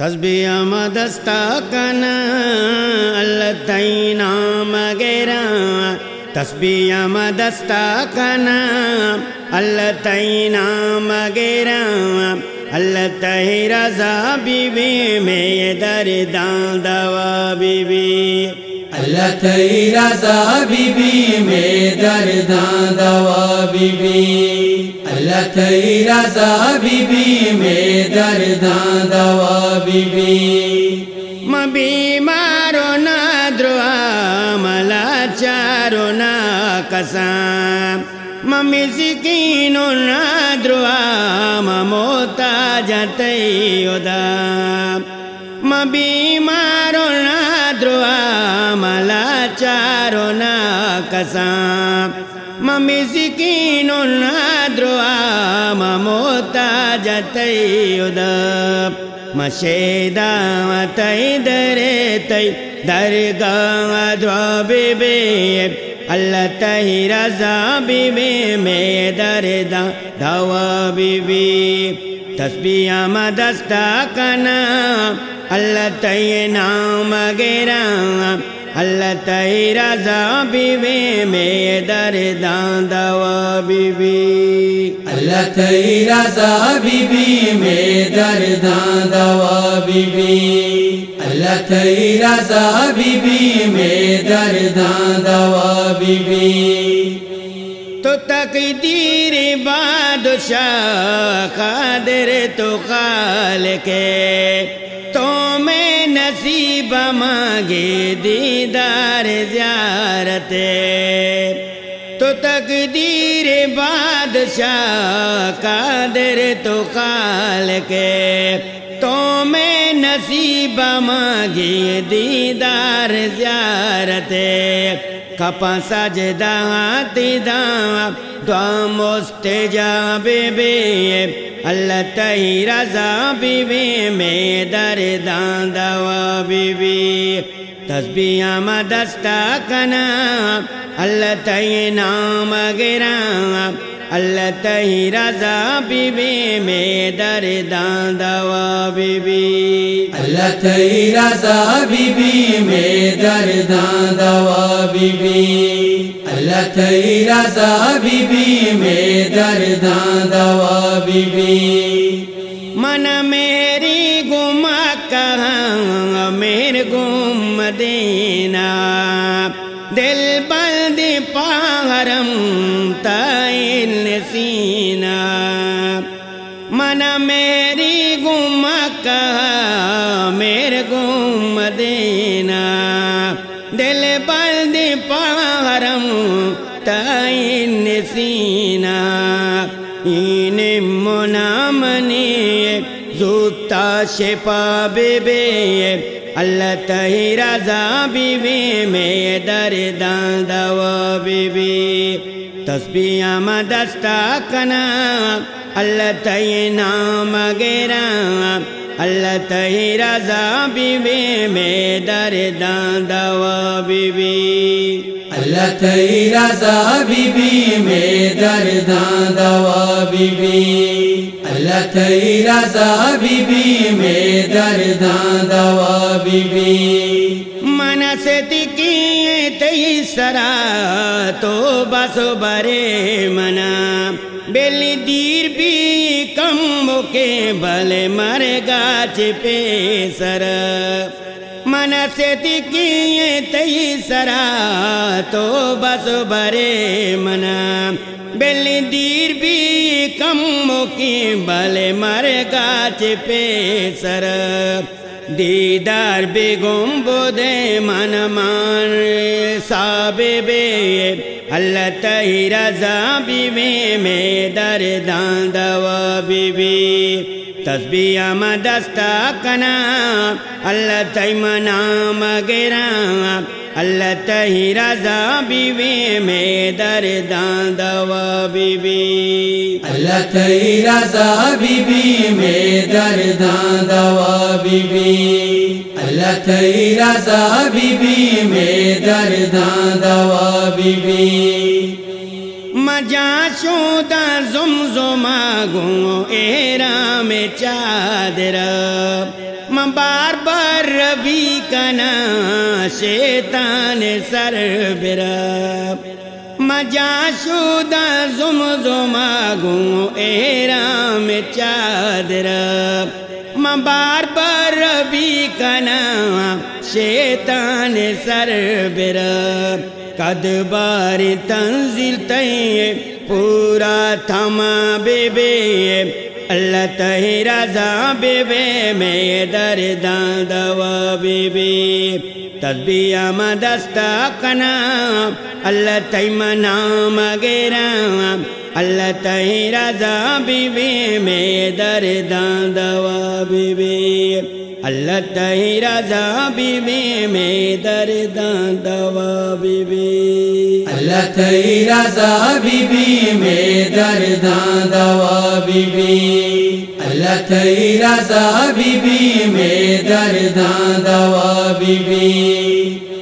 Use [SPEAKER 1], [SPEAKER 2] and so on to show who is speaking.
[SPEAKER 1] تسبیح مدستاکنا اللہ تینا مگیرا تسبیح مدستاکنا اللہ تینا مگیرا اللہ تہی رضا بی بی میں دردان دوا بی بی
[SPEAKER 2] اللہ تہی رضا بی بی میں دردان دوا بی بی اللہ تہی رضا بی بی میں دردان دوا بی بی
[SPEAKER 1] ما بیمارو نا دروا ملا چارو نا قسم ما مسکینو نا دروا ما محتاج تیودا ما بیمارو نا دروا ملا چارو نا قسم ما مسکینو نا دروا ما محتاج تیودا ما شیدا تئی درے تئی درگاہ دعا بی بی اللہ تہی رضا بی بی میں درداں دوا بی بی تسبیح مدستاکنا اللہ تہی نام گیرا اللہ تہی رضا بی بی میں درداں دوا بی بی
[SPEAKER 2] اللہ تہی رضا بی بی میں دردان دوا بی بی اللہ تہی رضا بی بی میں دردان دوا بی بی
[SPEAKER 1] تو تقدیر بادشاہ قادر تو خالق تو میں نصیب مانگے دیدار زیارت تو تقدیر بادشاہ قادر تو خالق تو میں نصیب مانگے دیدار زیارت کپا سجدہ تیداں دعا مستجاب بی اللہ تہی رضا بی بی میں دردان دوا بی بی تسبیح مدستاکنا اللہ تہی نام گیرا اللہ تہی رضا بی بی میں دردان دوا بی بی
[SPEAKER 2] اللہ تہی رضا بی بی میں دردان دوا بی بی اللہ تہی رضا بی بی میں دردان دوا بی بی
[SPEAKER 1] من میری گم کہاں میرے گم مدینہ دل بلد پاہرم تائن سینہ من میری گم کہاں میرے گم مدینہ دل بلد پاہرم تائن سینہ این منامنی زودتا شپا بی بی اللہ تہی رضا بی بی میں دردان دوا بی بی تسبیح مدستاکنا اللہ تہی نام گیرا اللہ تہی رضا بی بی میں دردان دوا بی بی
[SPEAKER 2] اللہ تہی رضا بی بی میں دردان دوا بی بی اللہ تہی رضا بی بی میں دردان دوا بی بی
[SPEAKER 1] منست کی تئی سرا تو بس برے منا بیلی دیر بھی کم کے بھلے مر گاچ پہ سر منست کی تئی سرا تو بس برے منا بیلی دیر بھی کم کی بھلے مر گاچ پہ سر دیدار بے گنبدے من مان صاب بے اللہ تہی رضا بی بی میں دردان دوا بی بی تسبیح مدستاکنا اللہ تہی منام گیرا اللہ تہی رضا بی بی میں دردان دوا بی بی
[SPEAKER 2] اللہ تہی رضا بی بی میں دردان دوا بی بی اللہ تہی رضا بی بی میں دردان دوا بی بی
[SPEAKER 1] مجا شودا زمزمہ گو ایرا میں چادر بار بار ربی کنا شیطان سر برا مجا شودا زمزما گوں احرام چادرا بار بار ربی کنا شیطان سر برا قد بار تنزل تے پورا تھما بے بے اللہ تہی رضا بے بے میں درداں دوا بے بے تسبیح مدستا کنا اللہ تہی منام گیرا اللہ تہی رضا بے بے میں درداں دوا بے بے اللہ تہی رضا بے بے میں درداں دوا بے بے
[SPEAKER 2] اللہ تہی رضا بی بی میں درداں دوا بی بی اللہ تہی رضا بی بی میں درداں دوا بی بی